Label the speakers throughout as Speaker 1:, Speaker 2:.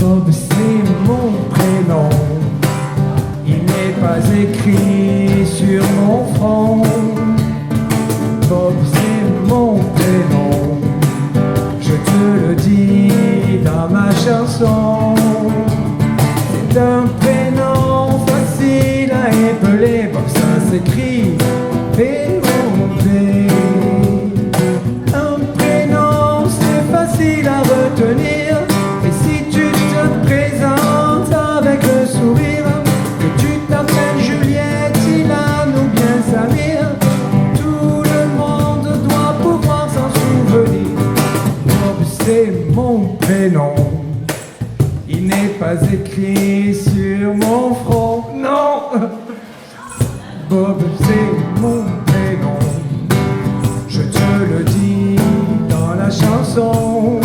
Speaker 1: Bob, c'est mon prénom. Il n'est pas écrit sur mon front. Bob, c'est mon prénom. Je te le dis dans ma chanson. C'est un prénom facile à épeler. Bob, ça s'écrit B-O-B. Un prénom, c'est facile à retenir. Et si tu te présentes avec le sourire, que tu t'appelles Juliette, Ilan ou bien Samir, tout le monde doit pouvoir s'en souvenir. Bob, c'est mon prénom. Il n'est pas écrit sur mon front. Non! Bob, c'est mon prénom. Je te le dis dans la chanson.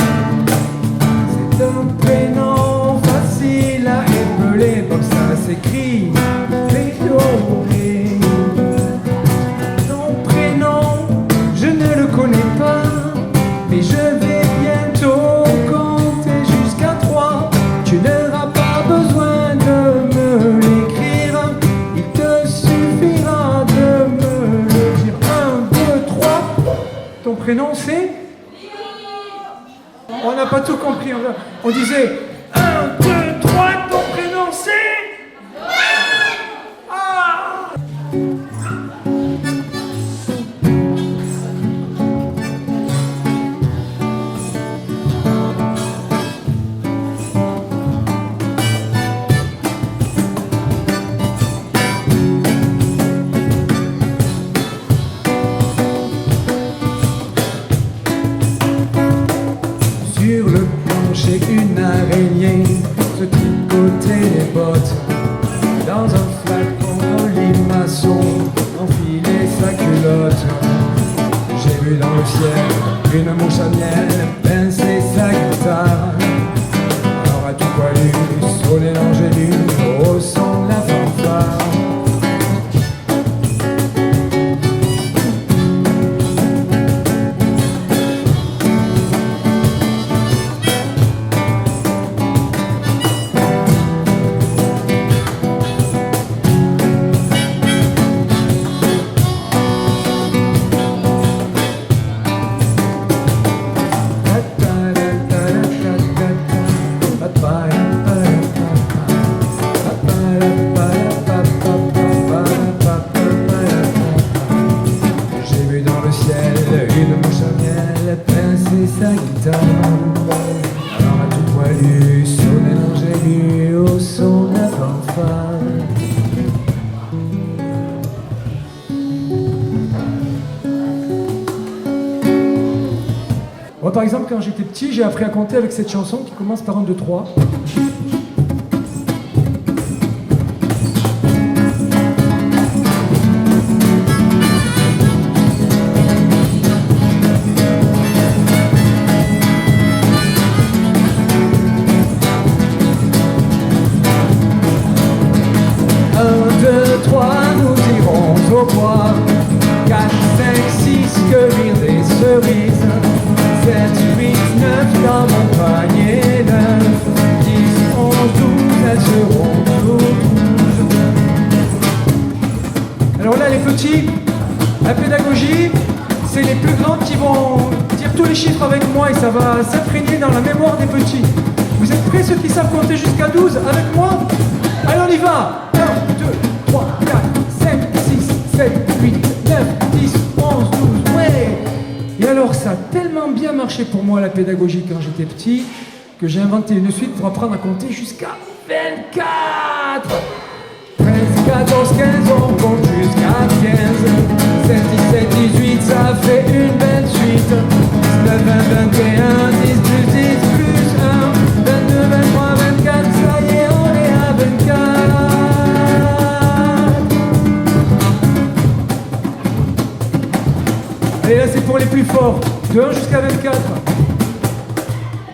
Speaker 1: C'est un prénom facile à épeler. Bob, ça s'écrit B-O-B. Ton prénom, je ne le connais pas, mais je vais bientôt compter jusqu'à 3. Tu n'auras pas besoin de me l'écrire, il te suffira de me le dire. 1, 2, 3. Ton prénom c'est? On n'a pas tout compris. On disait 1, 2, 3, ton prénom c'est? Ah! Sur le plancher, une araignée se tricotait les bottes. Dans un flacon, un limaçon enfilait sa culotte. J'ai vu dans le ciel une mouche à miel pincer sa guitare. Alors à tout poilu, sonner l'angélus au son de la fanfare. J'ai vu dans le ciel une mouche à miel pincer sa guitare. Alors à tout poilu, sonner l'angélus au son de la fanfare. Moi par exemple quand j'étais petit, j'ai appris à compter avec cette chanson qui commence par 1, 2, 3. Nous irons au bois. 4, 5, 6, que rire des cerises. 7, 8, 9 dans mon panier. 9, 10, 11, 12, elles seront toutes rouges. Alors là les petits, la pédagogie, c'est les plus grands qui vont dire tous les chiffres avec moi et ça va s'imprégner dans la mémoire des petits. Vous êtes prêts ceux qui savent compter jusqu'à 12 avec moi? Allez on y va. 1, 2, 3, 4, 5, 6, 7, 8, 9, 10, 11, 12, ouais! Et alors ça a tellement bien marché pour moi la pédagogie quand j'étais petit que j'ai inventé une suite pour apprendre à compter jusqu'à 24! 13, 14, 15, on compte jusqu'à 15. 16, 17, 18, ça fait une belle suite. 19, 20, 21, 10 plus 10 plus 1, 22, 23, 24, ça y est, on est à 24. Et là c'est pour les plus forts, de 1 jusqu'à 24.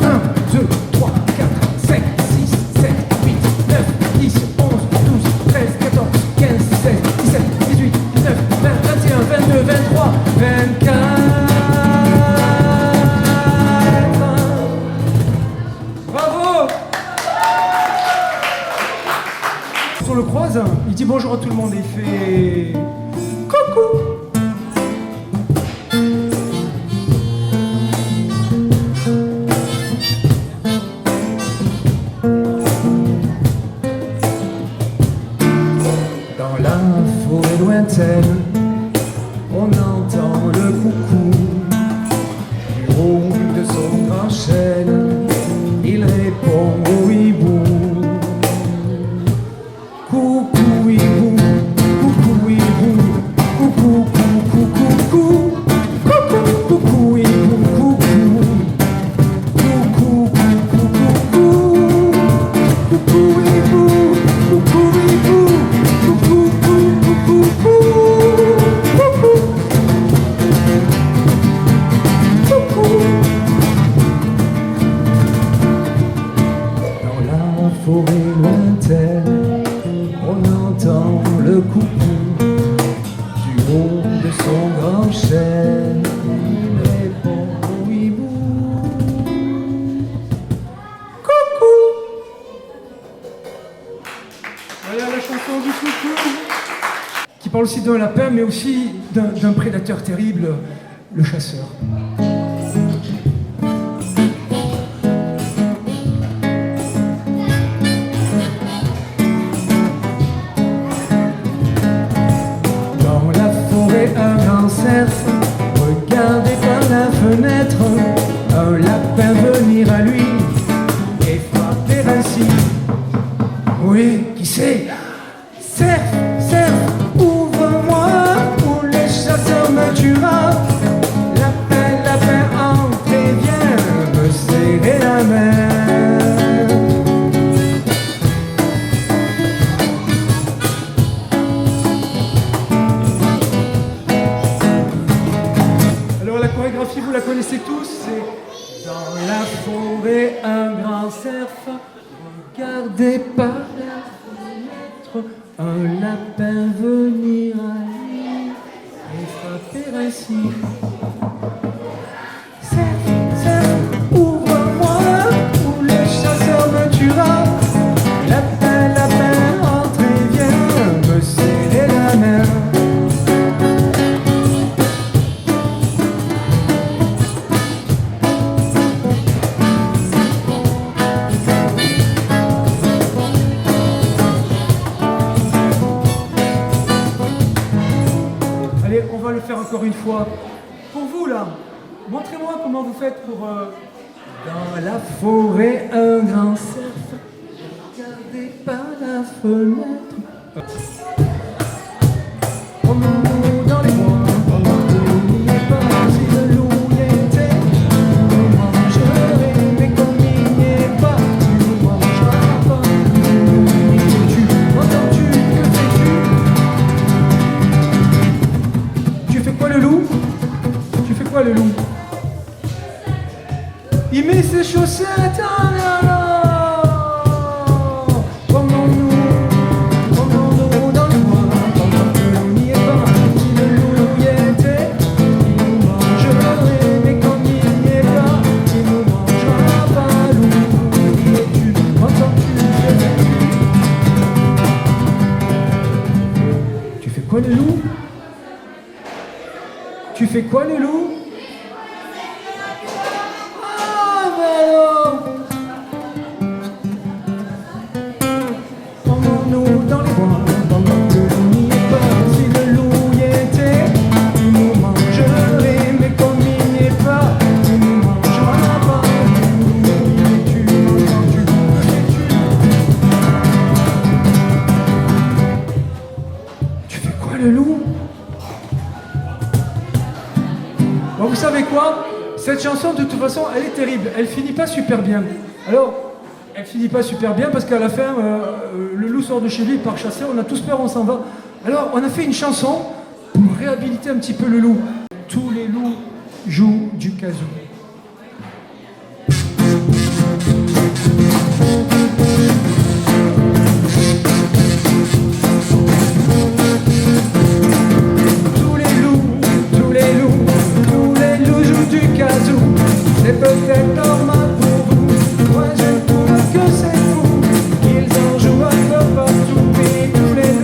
Speaker 1: 1, 2, 3, 4, 5, 6, 7, 8, 9, 10, 11, 12, 13, 14, 15, 16, 17, 18, 19, 20, 21, 22, 23, 24. Bravo! voisin. Il dit bonjour à tout le monde et il fait coucou. Dans la forêt lointaine, on entend le coucou du haut de son grand chêne. Il répond au hibou. Coucou hibou, coucou hibou, coucou, coucou, coucou, coucou, coucou hibou, coucou, coucou, coucou, coucou, coucou hibou, coucou hibou, coucou, coucou, coucou, coucou. Dans la forêt lointaine, on entend le coucou du haut de son grand chêne. Il répond au hibou. Coucou. Voilà la chanson du coucou, qui parle aussi d'un lapin, mais aussi d'un prédateur terrible, le chasseur. Un grand cerf, regardez par la fenêtre, un lapin venir à lui et frapper ainsi. Oui, qui c'est? Cerf, cerf, ouvre-moi, ou le chasseur me tuera. Lapin, lapin, entre et viens me serrer la main. Vous la connaissez tous, c'est dans la forêt un grand cerf, regardez par la fenêtre, un lapin venir à lui et frapper ainsi. Cerf, cerf, ouvre-moi, ou le chasseur me tuera. Lapin, lapin, entre et viens me serrer la main. Allez, on va le faire encore une fois. Pour vous là, montrez-moi comment vous faites pour... Dans la forêt, un grand cerf, regardez par la fenêtre. Promenons dans les bois, il n'y est pas, si le loup y était, tu nous mangerais, mais comme il n'y est pas, tu nous mangeras pas. Tu entends-tu, que fais-tu? Tu fais quoi le loup? Tu fais quoi le loup? Il met ses chaussettes en alors. Promenons-nous dans le bois, pendant que l'on n'y est pas. Si le loup y était, il nous mangerait, mais comme il n'y est pas, il nous mangera pas. Loup, y es-tu? Entends-tu? Que fais-tu? Tu fais quoi le loup? Tu fais quoi le loup? Promenons-nous dans les bois, pendant que l'on n'y est pas. Si le loup y était, il nous mangerait, mais comme il n'y est pas, il nous mangera pas. Loup, y es-tu? Entends-tu? Tu fais quoi le loup? Bon, vous savez quoi? Cette chanson, de toute façon, elle est terrible. Elle finit pas super bien. Alors, elle finit pas super bien parce qu'à la fin, le loup sort de chez lui, il part chasser, on a tous peur, on s'en va. Alors, on a fait une chanson pour réhabiliter un petit peu le loup. Tous les loups jouent du kazoo. C'est peut-être normal pour vous, moi je trouve que c'est fou. Ils en jouent un peu partout, mais tous les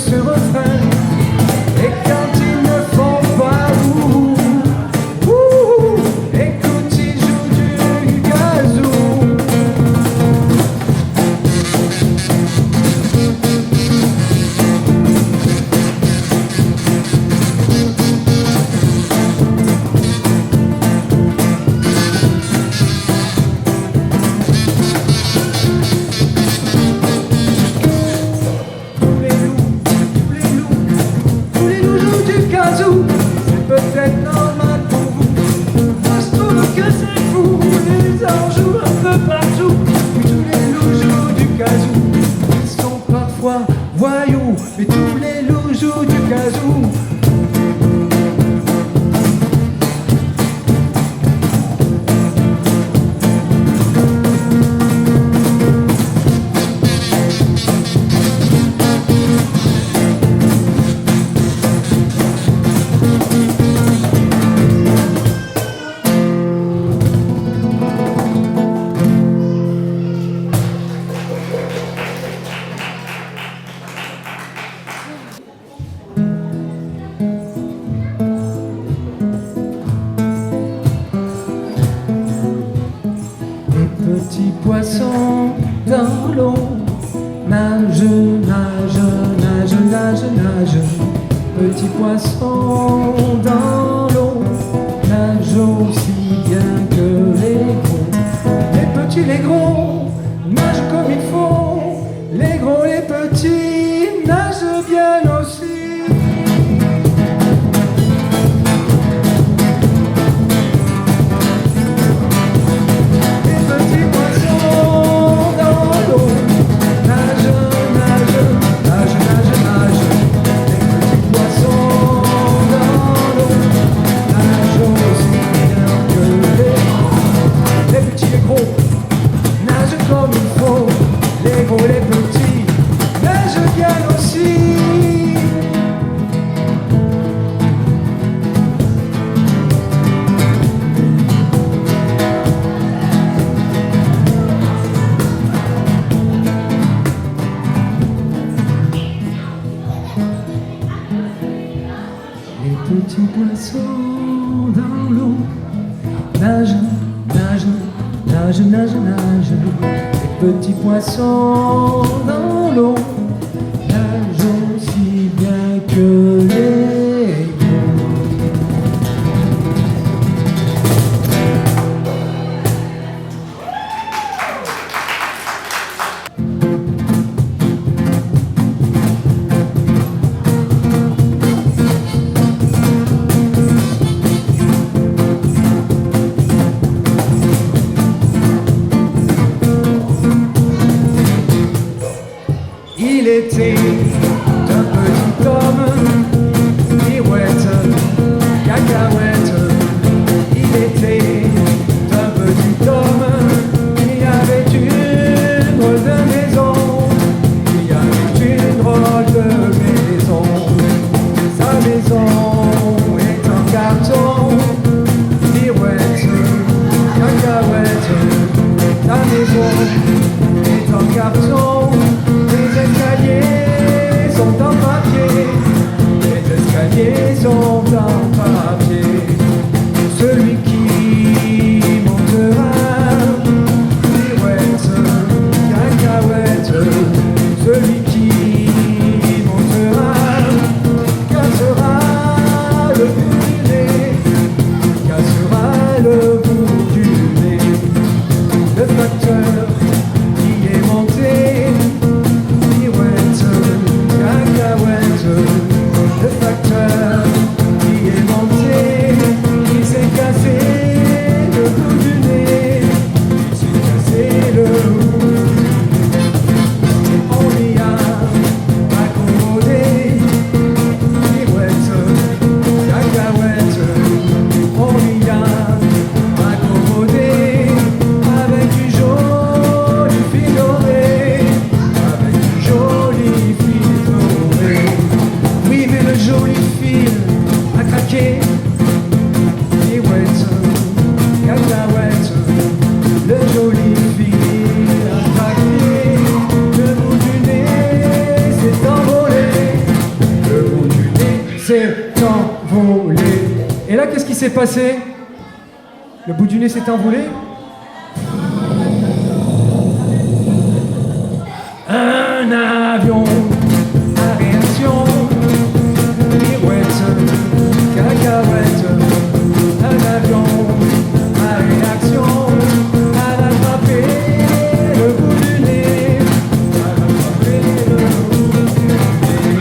Speaker 1: ce refrain. Et quand ils ne font pas écoute, ils jouent du kazoo. C'est peut-être normal pour vous. Moi je trouve que c'est fou. Ils en jouent un peu partout. Tous les loups jouent du kazoo. Ils sont parfois voyous, mais tous les loups jouent du kazoo. Petit poisson dans l'eau, nage, nage, nage, nage, nage. Petit poisson dans l'eau, nage aussi bien que les gros. Les petits, les gros, nagent comme il faut. Les gros, les petits, nagent bien aussi. Les petits poissons dans l'eau nagent, nagent, nagent, nagent, nagent. Les petits poissons dans l'eau nagent aussi bien que les gros. Il était un petit homme, pirouette, cacahuète. Il était un petit homme, il avait une drôle de maison. Il avait une drôle de maison. Sa maison est en carton, pirouette, cacahuète. Sa maison est en carton. Les escaliers sont en papier, les escaliers sont en papier. Celui qui montera, pirouette, cacahuète. Celui qui montera, cassera le bout du nez, cassera le bout du nez. Le facteur qui est monté, le facteur qui est monté. s'est envolé. Et là, qu'est-ce qui s'est passé? Le bout du nez s'est envolé. Un avion à réaction, pirouette, cacahuète. Un avion à réaction, à l'attraper le bout du nez, à l'attraper le bout du nez.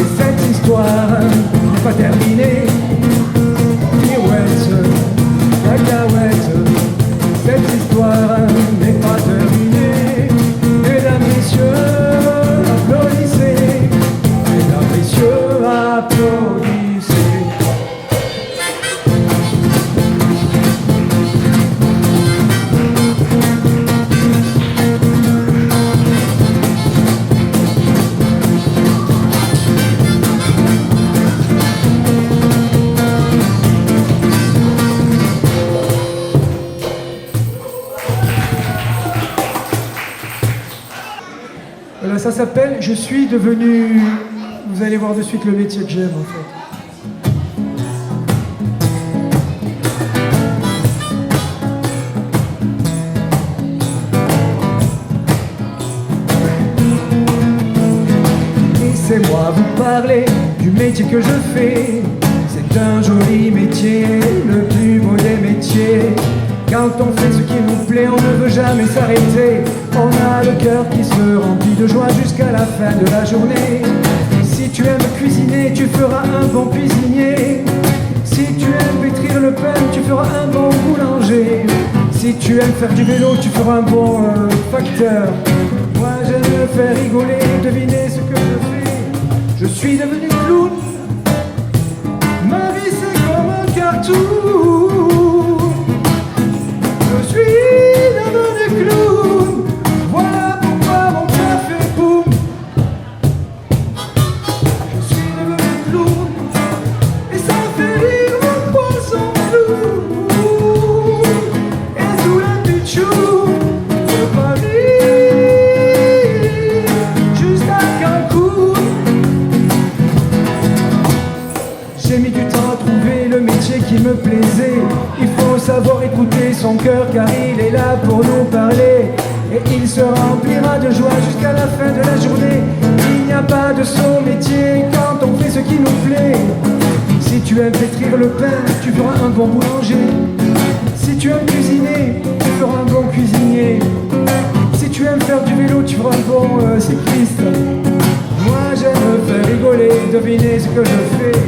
Speaker 1: Et cette histoire n'est pas terminée. Pirouette, cacahuète, cette histoire n'est pas terminée. Mesdames, messieurs, applaudissez. Mesdames, messieurs, applaudissez. Voilà, ça s'appelle « Je suis devenu ». Vous allez voir de suite le métier que j'aime en fait. Laissez-moi vous parler du métier que je fais. C'est un joli métier, le plus beau des métiers. Quand on fait ce qui nous plaît, on ne veut jamais s'arrêter. On a le cœur qui se remplit de joie jusqu'à la fin de la journée. Si tu aimes cuisiner, tu feras un bon cuisinier. Si tu aimes pétrir le pain, tu feras un bon boulanger. Si tu aimes faire du vélo, tu feras un bon facteur. Moi j'aime me faire rigoler, deviner ce que je fais. Je suis devenu clown. Ma vie c'est comme un cartoon. Je suis devenu clown. Voilà pourquoi mon cœur fait boum. Je suis devenu clown. Et ça fait rire mon poisson flou. Et sous la pitchou de Paris jusqu'à Cancun. J'ai mis du temps à trouver le métier qui me plaisait. Il faut savoir écouter son cœur car il est là pour nous parler. Et il se remplira de joie jusqu'à la fin de la journée. Il n'y a pas de son métier quand on fait ce qui nous plaît. Si tu aimes pétrir le pain, tu feras un bon boulanger. Si tu aimes cuisiner, tu feras un bon cuisinier. Si tu aimes faire du vélo, tu feras un bon cycliste. Moi j'aime me faire rigoler, deviner ce que je fais.